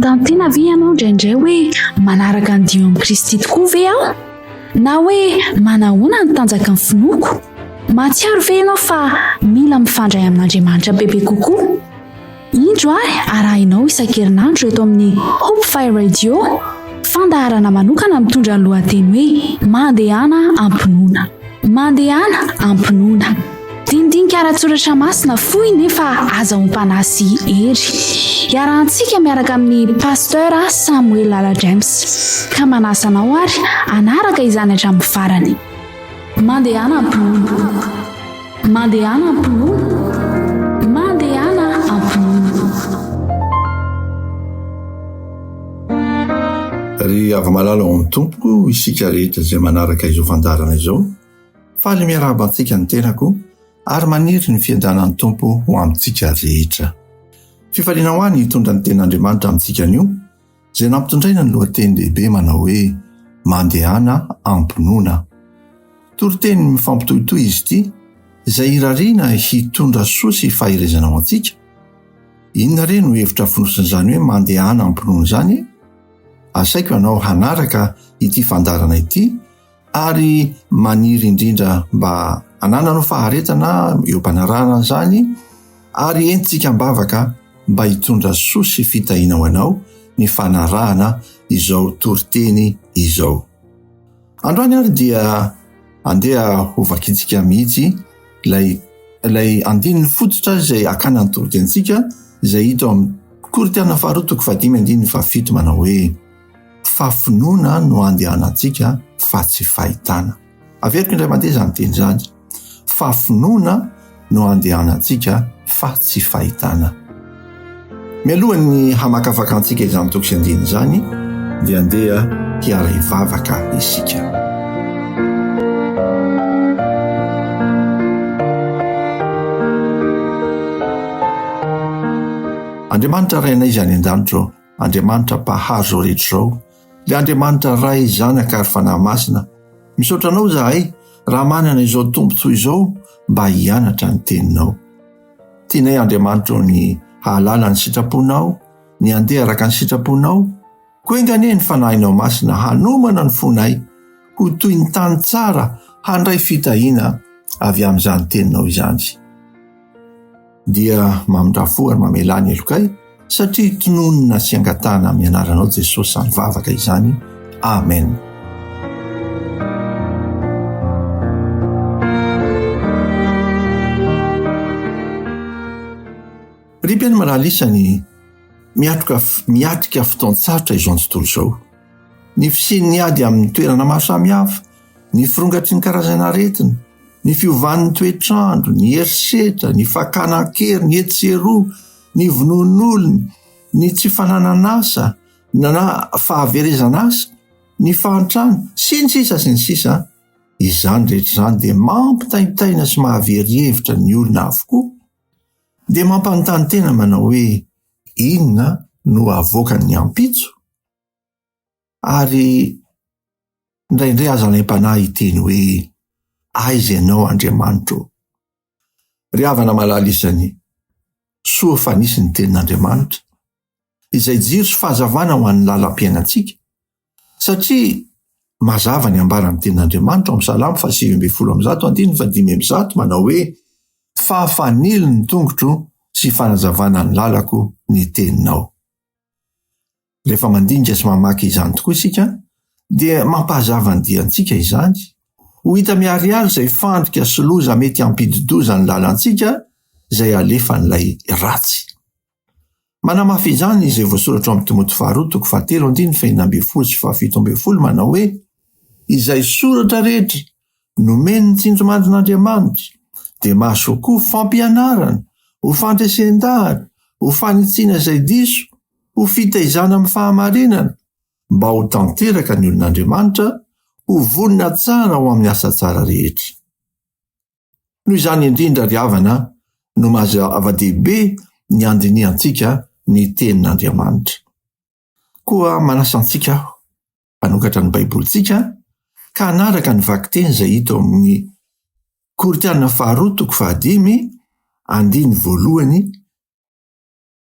tantena ve ianao indraindray hoe manaraka ny dio amin'i Kristy tokoa ve aho na hoe manahoana ny tanjaka ny finoako? Matsiaro ve ianao fa mila mifandray amin'Andriamanitra bebe kokoa? Indro arahinao isan-kerinandro eto amin'ny Hope Fire Radio fandaharana manokana mitondra ny lohateny hoe mandehana ampinoana. Mandehana ampinoana. Dindinika ara-tsoratra masina fohy nefa azahoam-panasy hery. Iarahantsika miaraka amin'ny pasteur Samuel Lala James ka manasanao ary anaraka izany hatramin'ny farany. Mandehana ampinoana. Mandehana ampinoana. Mandehana ampinoana. Ry ava-malala ao amin'ny tompo isika rehetra izay manaraka izao fandarana izao, faly miarahaba-antsika ny tenako ary maniry ny fiandanan'ny tompo ho amintsika rehetra. Fifaliana ho any hitondra ny ten'Andriamanitra amintsika anio, izay nampitondraina ny lohateny lehibe manao hoe mandehana ampinoana. Toriteny mifampitohitohy izy ity, izay irariana hitondra soa sy fahirezana ho antsika. Inona re no hevitra fonosin'izany hoe mandehana ampinoana izany? Asaiko ianao hanaraka ity fandarana ity ary maniry indrindra mba hanananao faharetana eo ampanarahana izany ary entintsika mbavaka mba hitondra soa sy fitahiana ho anao ny fanarahana izao toriteny izao. Androany ary dia andeha hovakitsika mihitsy ilay andininy fototra izay akana ny toritentsika izay hita amin'ny Korintana 4:5-7 manao hoe fafinoana no andehanantsika fa tsy fahitana. Averiko indray mandeha izany teny izany. Fafinoana no andehanantsika fa tsy fahitana. Mialohany hamakafaka antsika izany tokosy andiny izany dia andeha hiara hivavaka isika. Andriamanitra rainay izany an-danitra, Andriamanitra mpahazo izao rehetra izao, ilay Andriamanitra ray zanaka ary fanahy masina, misaotra anao zahay raha manana izao tombontsoa izao mba hianatra ny teninao. Tianay Andriamanitra ny hahalala ny sitraponao, ny andeha araka ny sitraponao, koengane ny fanahinao masina hanomana ny fonay ho toy ny tany tsara handray fitahiana avy amin'izany teninao izany. Dia mamindrafo ary mamelany elokay satria tononona sy angatana amin'ny anaranao Jesosy samy vavaka izany. Amen. Ripiany malalisany miatrika fotoan-tsarotra izao ny tontolo izao. Ny fisian'ny ady amin'ny toerana maro samihafa, ny firongatry ny karazana aretina, ny fiovan'ny toetrandro, ny herisetra, ny fakana-kery, ny etseroa, ny vonon'olona, ny tsy fananan'asa, na fahaverezan'asa, ny fahantrano, sy ny sisa. Izany rehetra izany dia mampitaitaina sy mahaverihevitra ny olona avokoa. Dia mampanontany tena manao hoe inona no avoaka ny ampitso? Ary indraindray aza laim-panahy hiteny hoe aiza ianao Andriamanitra? Ry havana malalisany, soa fa nisy ny tenin'Andriamanitra izay jiro sy fahazavana ho an'ny lalam-piainantsika, satria mazava ny ambaran'ny tenin'Andriamanitra ao amin'ny Salamo 8:1-5 manao hoe fahafanily ny tongotro sy fanazavana ny lalako ny teninao. Rehefa mandinika sy mamaky izany tokoa isika dia mampahazava ny diantsika izany, ho hita miharihary izay fandrika sy loza mety hampididoza ny lalantsika izay alefa n'ilay ratsy. Manamafy izany izay voasoratra amin'ny Timoty 2:7-7 manao hoe izay soratra rehetra nomeny ny tsinjomanjon'Andriamanitra dia mahasoa koa fampianarana, ho fandresen-dahatra, ho fanitsiana izay diso, ho fitaizana amin'ny fahamarinana, mba ho tanteraka ny olon'Andriamanitra, ho vonina tsara ho amin'ny asa tsara rehetra. Noho izany indrindra ry havana no mahazava-dehibe ny andiniantsika ny tenin'Andriamanitra. Koa manasa antsika hanokatra ny baibolintsika ka hanaraka ny vakiteny izay hita ao amin'ny Korintana 4:5-1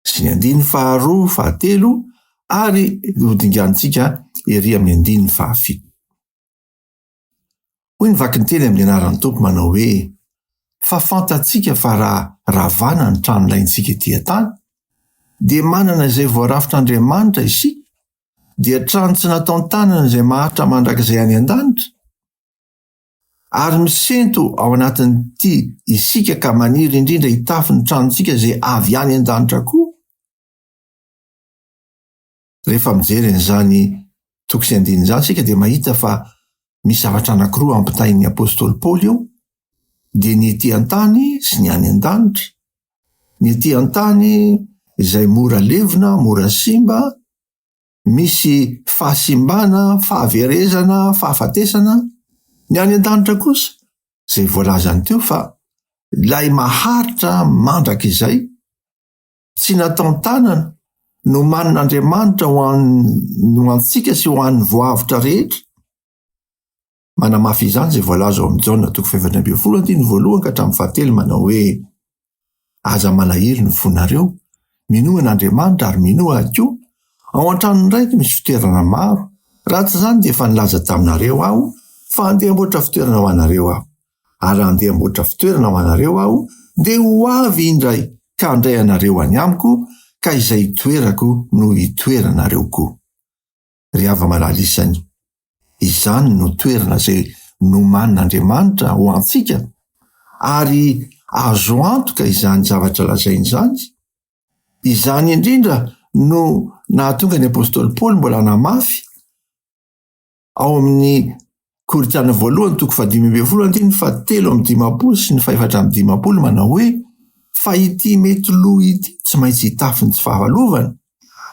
sy ny 2:2-3 ary hodingantsika ery amin'ny andiny fahafito. Hoy ny vaky ny teny amin'ny anaran'ny tompo manao hoe fa fantatsika fa raha ravana ny trano laintsika etỳ an-tany dia manana izay voarafitr'Andriamanitra isika dia trano tsy nataony tanana izay maharitra mandrakizay any an-danitra ary misento ao anatin'ity isika ka maniry indrindra hitafy ny tranontsika izay avy any an-danitra koa. Rehefa mijery an'izany toko sy andiny izany sika dia mahita fa misy zavatra anankiroa ampitain'ny apôstôly Paoly eo, dia ny etỳ an-tany sy ny any an-danitra. Ny etỳ an-tany izay mora levona, mora simba, misy fahasimbana, fahaverezana, fahafatesana. Ny any an-danitra kosa izay voalazany teo fa ilay maharitra mandraka izay tsy nataony tanana no manin'Andriamanitra ho antsika sy ho an'ny voavitra rehetra. Manamafy izany izay voalaza ao amin'ny Jaona 4:1-7 manao hoe aza malahelo ny fonareo minoa n'Andriamanitra ary minoa koa ao an-tranony raiky misy fitoerana maro, raha tsy izany dia efa nilaza taminareo aho fa andeha amboatra fitoerana ho anareo aho, ary andeha amboatra fitoerana ho anareo aho dia ho avy indray ka handray anareo any amiko ka izay hitoerako no hitoeranareo koa. Ry hava-malalisany, izany no toerana izay nomanin'Andriamanitra ho antsika ary azo antoka izany zavatra lazainy izany. Izany indrindra no nahatonga ny apôstôly Paoly mbola namafy ao amin'ny Korintana 1:5-7 sy ny 7-10 manao hoe fa ity mety lo ity tsy maintsy hitafy ny tsy fahalovana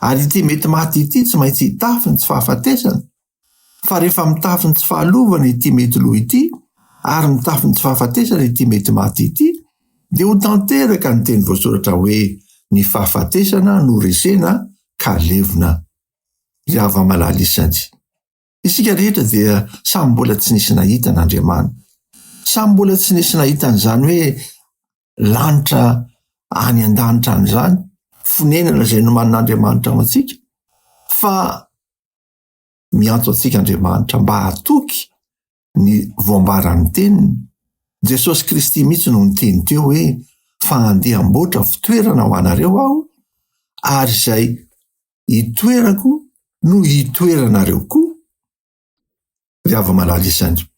ary ity mety maty ity tsy maintsy hitafy ny tsy fahafatesana. Fa rehefa mitafy ny tsy fahalovana ity mety lo ity ary mitafy ny tsy fahafatesana ity mety maty ity dia ho tanteraka ny teny voasoratra hoe ny fahafatesana no resena ka levona. Ry hava-malalisany, isika rehetra dia samy mbola tsy nisy nahita n'Andriamanitra, samy mbola tsy nisy nahita n'izany hoe lanitra any an-danitra an'izany, fonenana izay nomanin'Andriamanitra ho antsika, fa miantso antsika Andriamanitra mba hatoky ny voambaran'ny teniny. Jesosy Kristy mihitsy no niteny teo hoe fa andeha amboatra fitoerana ho anareo aho ary izay hitoerako no hitoeranareo koa. Ry hava-malalisany,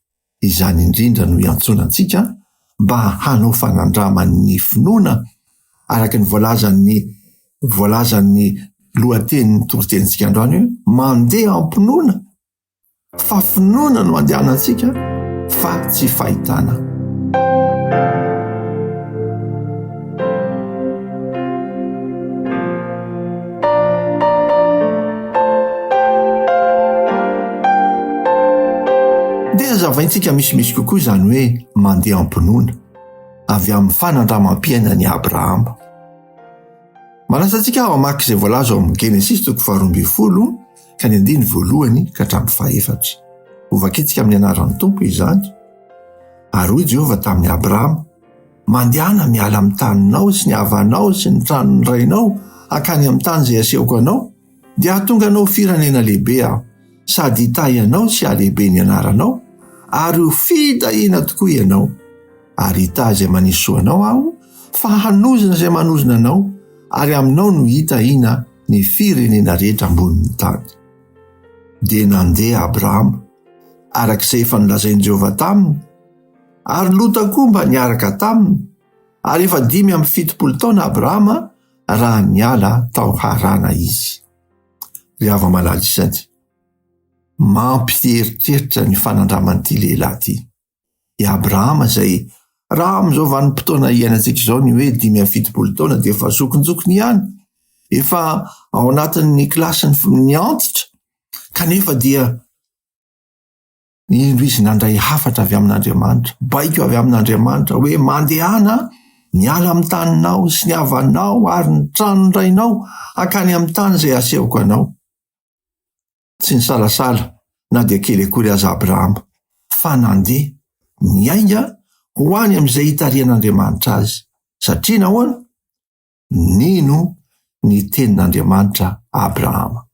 izany indrindra no iantsoana antsika mba hanao fanandraman'ny finoana araka ny voalazan'ny lohatenin'ny toritenintsika androany hoe mandeha ampinoana, fa finoana no andehanantsika fa tsy fahitana. Dia zavaintsika misimisy kokoa izany hoe mandeha ampinoana avy amin'ny fanandramam-piaina ny Abrahama. Manasantsika mamaky izay voalaza ao amin'ny Genesis 12:1-4 Hovakitsika amin'ny anaran'ny Tompo izany. Ary hoy Jehovah tamin'ny Abrahama, mandehana miala amin'ny taninao sy ny havanao sy ny tranony rainao akany amin'ny tany izay asehoko anao, dia hahatonga anao firenena lehibe aho, sady hitahy ianao sy halehibe ny anaranao, ary ho fitahina tokoa ianao, ary hitahy izay manisy soanao aho, fa hanozina izay manozina anao, ary aminao no hitahina ny firenena rehetra ambonin'ny tany. Dia nandeha Abrahama arak'izay efa nolazain'i Jehovah taminy, ary Lota koa mba niaraka taminy, ary efa 570 taona Abrahama raha niala tao Harana izy. Ry hava-malalisany, mampiferitreritra ny fanandraman'ity lehilahy ity. I Abrahama izay raha amin'izao vanim-potoana iainantsika izao ny hoe 570 taona dia efa zokonjokony ihany, efa ao anatin'ny klasiny ny antitra, kanefa dia indro izy nandray hafatra avy amin'Andriamanitra, baiko avy amin'Andriamanitra hoe mandehana miala amin'ny taninao sy ny havanao ary ny tranony rainao akany amin'ny tany izay asehoko anao. Tsy ny salasala na dia kely akory aza Abrahama, fa nandeha niainga ho any amin'izay hitarian'Andriamanitra azy, satria nahoana? Nino ny tenin'Andriamanitra Abrahama.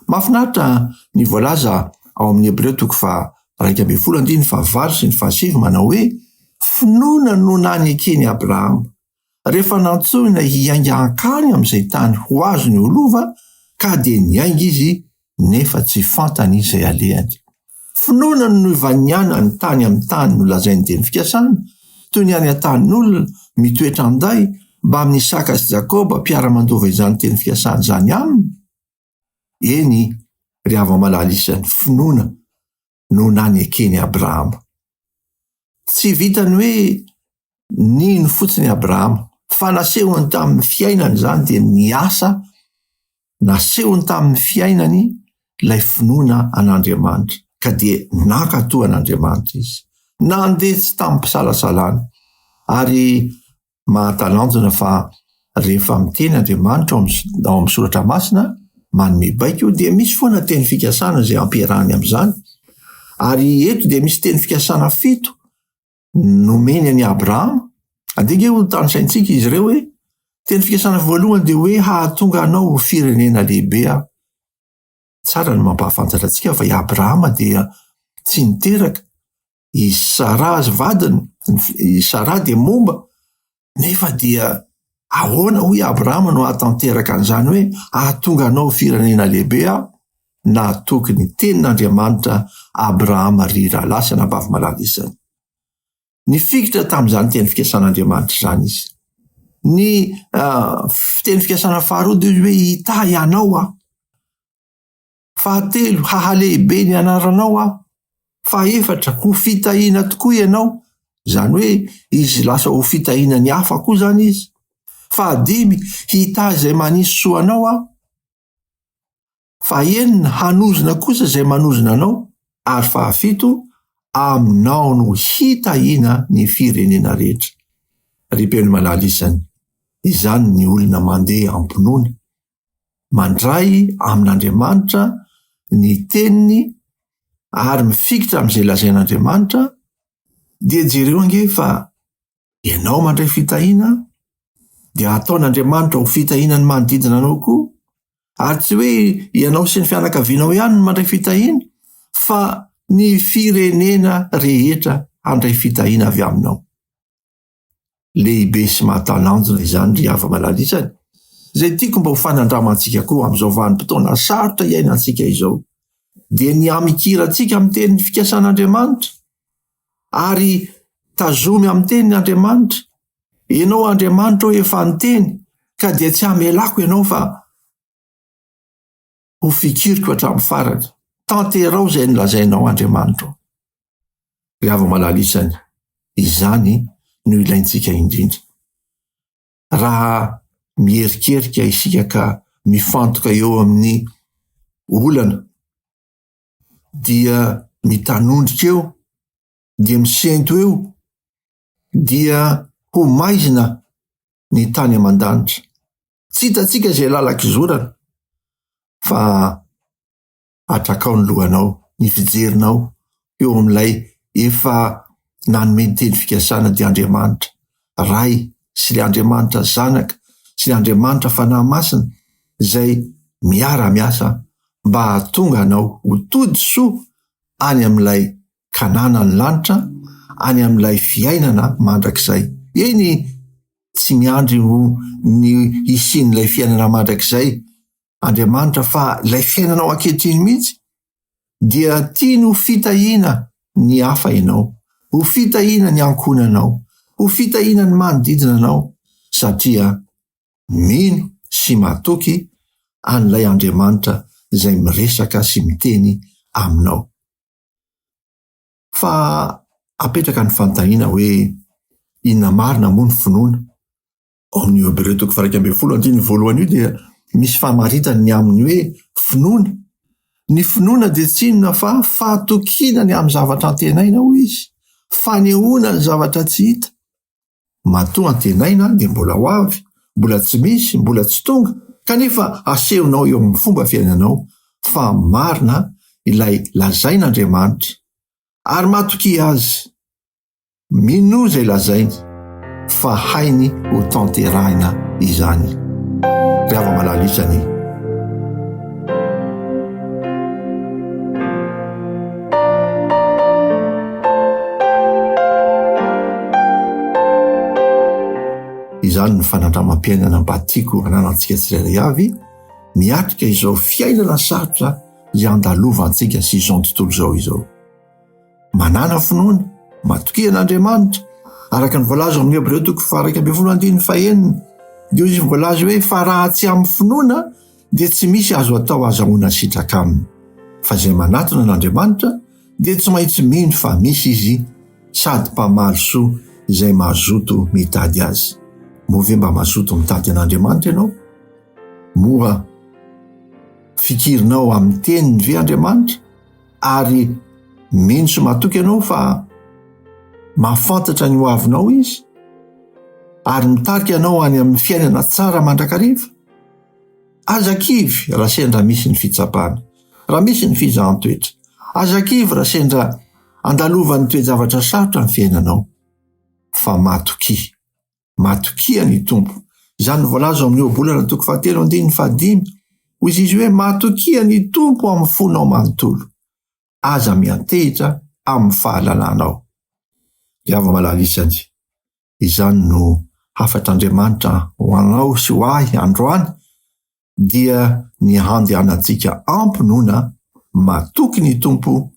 Mahafinaritra ny voalaza ao amin'ny Hebreo 1:9-10 manao hoe finoana no nany ekeny Abrahama rehefa nantsoina hiainga ankany amin'izay tany ho azo ny olova ka dia niainga izy nefa tsy fantany izay alehany. Finoana no ivaniana ny tany amin'ny tany no lazainy teny fikasana toy ny any an-tanin'olona mitoetra anday mba amin'ny Isaka sy Jakoba mpiara-mandova izany teny fikasana izany aminy. Eny ry hava-malala isany finoana no nany ekeny Abrahama. Tsy vitany hoe nino fotsiny Abrahama fa nasehony tamin'ny fiainany izany dia niasa, nasehony tamin'ny fiainany ilay finoana an'Andriamanitra ka dia nankatoa an'Andriamanitra izy. Nandeha tsy tamin'ny mpisalasalana ary mahatalanjona fa rehefa miteny Andriamanitra ao amin'ny soratra masina manome baiko dia misy foana teny fikasana izay ampiarahany amin'izany. Ary eto dia misy teny fikasana 7 nomeny any Abrahama. Andinga tanysaintsika izy ireo hoe teny fikasana voalohany dia hoe hahatonga anao firenena lehibe aho. Tsara no mampahafantatra antsika fa i Abrahama dia tsy niteraka. I Sara azy vadiny, i Sara dia momba. Nefa dia ahoana hoy Abrahama no hatanteraka an'izany hoe hahatonga anao firenena lehibe aho? Na tokony tenin'Andriamanitra Abrahama ry rahalasa na bava-malala izany. Nifikitra tamin'izany teny fikasan'Andriamanitra izany izy. Ny teny fikasana faharoa dia hoe hita ianao aho. Fahatelo, hahalehibe ny anaranao aho. Fahaefatra, ho fitahiana tokoa ianao. Izany hoe izy lasa ho fitahiana ny hafa koa izany izy. Fahadimy, hita izay manisy soanao aho. Fahaenina, hanozona kosa izay manozona anao. Ary fahafito, aminao no hitahiana ny firenena rehetra. Ripeny malala izany. Izany ny olona mandeha ampinoana. Mandray amin'Andriamanitra ny teniny ary mifikitra amin'izay lazain'Andriamanitra dia jereo ange fa ianao mandray fitahiana dia ataon'Andriamanitra ho fitahiana ny manodidina anao koa. Ary tsy hoe ianao sy ny fianakavianao ihany no mandray fitahiana fa ny firenena rehetra handray fitahiana avy aminao. Lehibe sy mahatalanjona izany ry hava-malala isany. Izay tiako mba ho fanandramantsika koa amin'izao vanim-potoana sarotra iainantsika izao dia ny amikirantsika amin'ny teny fikasan'Andriamanitra ary tazomy amin'ny tenin'Andriamanitra. Ianao Andriamanitra efa niteny ka dia tsy hamelako ianao fa ho fikiriko hatramin'ny farany. Tanterao izay nolazainao Andriamanitra. Ry hava-malala isany, izany no ilaintsika indrindra. Raha mierikerika isika ka mifantoka eo amin'ny olana dia mitanondrika eo, dia misento eo, dia ho maizina ny tany aman-danitra. Tsy hitantsika izay lalak'izorana fa atrakao ny lohanao, ny fijerinao eo amin'ilay efa nanome ny teny fikasana dia Andriamanitra Ray sy ilay Andriamanitra Zanaka sy ilay Andriamanitra Fanahy Masina izay miara-miasa mba hahatonga anao ho tody soa any amin'ilay kanana ny lanitra, any amin'ilay fiainana mandrakizay. Eny tsy miandry ny isian'ilay fiainana mandrakizay Andriamanitra fa ilay fiainanao ankehitriny mihitsy dia tiany ho fitahiana ny hafa ianao, ho fitahiana ny ankonanao, ho fitahiana ny manodidina anao satria mino sy matoky an'ilay Andriamanitra izay miresaka sy miteny aminao. Fa apetraka ny fanontaniana hoe inona marina moa ny finoana? Ao amin'ny Hebreo 1:10 io dia misy fahamaritany ny aminy hoe finoana. Ny finoana dia tsy inona fa fahatokiana ny amin'ny zavatra antenaina hoy izy, fanehoana ny zavatra tsy hita. Matoa antenaina dia mbola ho avy, mbola tsy misy, mbola tsy tonga, kanefa asehonao eo amin'ny fomba fiainanao fa marina ilay lazain'Andriamanitra. Ary matoki azy, mino izay lazainy fa hainy ho tanterahina izany. Ry hava-malala isany izany ny fanandramam-piainana mba tiako ananantsika tsirairay avy, miatrika izao fiainana sarotra iandalovantsika sy izao tontolo zao izao. Manana finoana, matokian'Andriamanitra, araka ny voalaza amin'ny Hebreo 12:1, dia izy voalaza hoe fa raha tsy amin'ny finoana dia tsy misy azo atao azahoana sitraka aminy. Fa izay manatona n'Andriamanitra dia tsy maintsy mino fa misy izy sady mpamaly soa izay mazoto mitady azy. Moa ve mba mazoto mitady an'Andriamanitra ianao? Moa fikirinao amin'ny teniny ve Andriamanitra? Ary mino sy matoky ianao fa mahafantatra ny ho avinao izy? Ary mitarika ianao any amin'ny fiainana tsara mandrakariva? Azakivy raha sendra misy ny fitsapana, raha misy ny fizahan-toetra. Azakivy raha sendra andalovan'ny toe-javatra sarotra ny fiainanao. Fa matokia ny tompo. Izany voalaza amin'ny Obolana 7:5, hoy izy hoe matokia ny tompo amin'ny fonao manontolo. Aza miantehitra amin'ny fahalalanao. Ry hava-malalisany, izany no hafatr'Andriamanitra ho anao sy ho ahy androany, dia ny handehanantsika ampinoana matoky ny tompo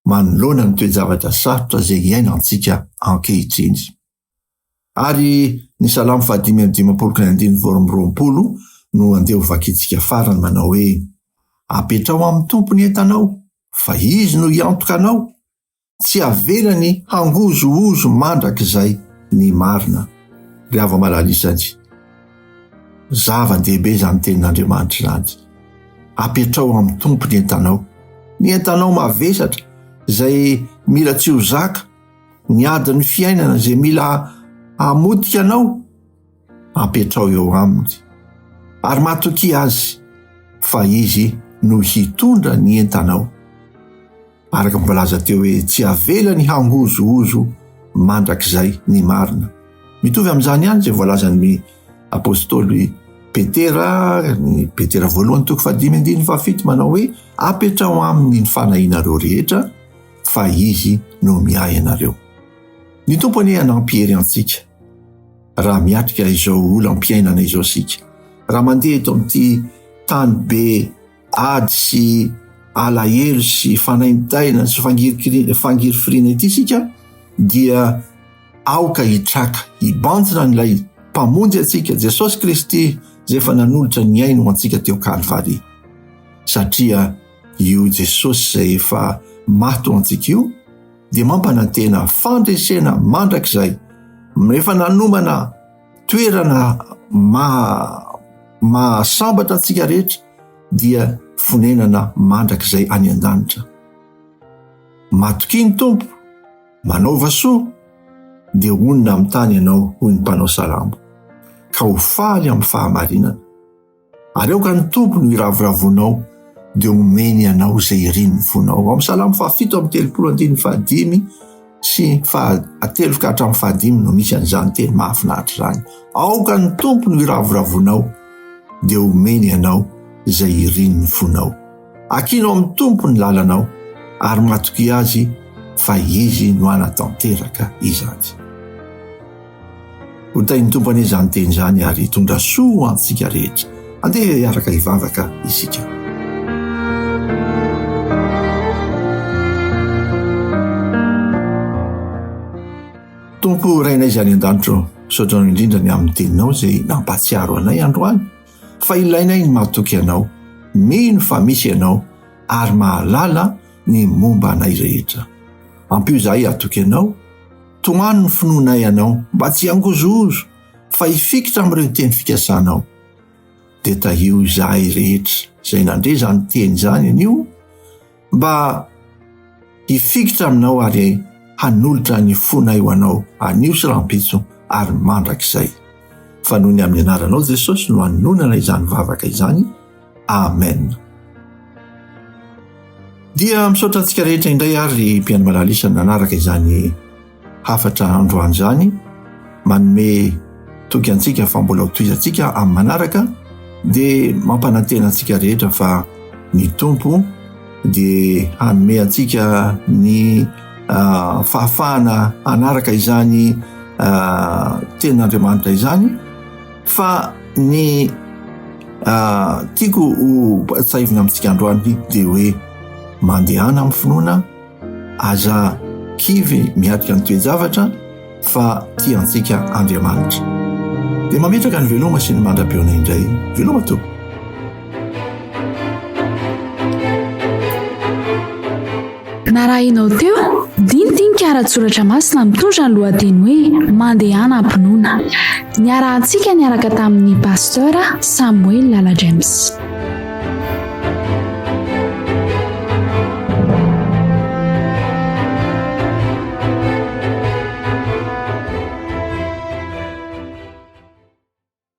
manoloana ny toe-javatra sarotra izay iainantsika ankehitriny. Ary ny Salamo 5:20 no andeha ho vakitsika farany manao hoe apetrao amin'ny tompo ny entanao, fa izy no hiantoka anao, tsy avelany hangozoozo mandrakizay ny marina. Ry hava-malalisany, zava-dehibe zany tenin'Andriamanitra zany. Apetrao amin'ny tompo ny entanao mavesatra izay mila tsy ho zaka, ny adiny fiainana izay mila hamotika anao, apetrao eo aminy. Ary matoki azy fa izy no hitondra ny entanao. Araka mbalaza teo hoe tsy avelany hangozoozo mandrakizay ny marina. Mitovy amin'izany ihany izay voalazan'ny apôstôly Petera, ny Petera 1:5-7 manao hoe apetrao aminy ny fanahinareo rehetra, fa izy no miay anareo. Ny tompony hanampiery antsika raha miatrika izao olam-piainana izao sika. Raha mandeha eto amin'ity tany be ady sy alahelo sy fanaintaina sy fangirifirina ity sika, dia aoka hitraka hibanjina n'ilay mpamonjy antsika Jesosy Kristy izay efa nanolotra ny ainy ho antsika teo Kalvari. Satria io Jesosy izay efa maty ho antsika io dia mampanantena fandresena mandrakizay, rehefa nanomana toerana mahasambatra antsika rehetra, dia fonenana mandrakizay any an-danitra. Matoki ny tompo, manaova soa, dia onona amin'ny tany ianao hoy ny mpanao salamo, ka ho faly amin'ny fahamarinana. Ary aoka ny tompo no iravoravonao, dia omeny ianao izay iriny ny fonao. Amin'ny Salamo 7:3-5 sy 3-5 no misy an'izany teny mahafinaritra zany. Aoka ny tompo no iravoravonao, dia omeny ianao izay iriny ny fonao. Akinao amin'ny tompo ny lalanao, ary matoki azy fa izy no anatanteraka izany. Hotain'ny tompo anie izany teny izany ary hitondra soa ho antsika rehetra. Andeha hiaraka hivavaka isika. Tompo rainay izany an-danitro, saotrano indrindra ny amin'ny teninao izay nampatsiaro anay androany, fa ilainay ny matoky anao, mino fa misy ianao, ary mahalala ny momba anay rehetra. Ampio izahay atoky anao, toano ny finoanay ianao, mba tsy hangozoozo, fa hifikitra amin'ireo teny fikasanao. Dia tahio izahay rehetra izay nandre zany teny zany anio, mba hifikitra aminao ary hanolotra ny fonay ho anao anio sy rampitso ary mandrakizay. Fa noho ny amin'ny anaranao Jesosy no hanonana izany vavaka izany. Amen. Dia misaotra antsika rehetra indray ary mpiaino malalisa nanaraka izany hafatra androany izany, manome toky antsika fa mbola ho toizantsika amin'ny manaraka, dia mampanantena antsika rehetra fa ny tompo dia hanome antsika ny fahafahana anaraka izany ten'Andriamanitra izany, fa ny tiako ho tsaivina amintsika androany dia hoe mandehana amin'ny finoana aza kivy miatrika ny toejavatra fa tiantsika Andriamanitra. Dia mametraka ny veloma sy ny mandra-peona indray. Veloma to. Na raha inao teo dinidinika ara-tsoratra masina mitondra ny lohateny hoe mandehana ampinoana. Niarahantsika niaraka tamin'ny pasteur Samuel Lala James.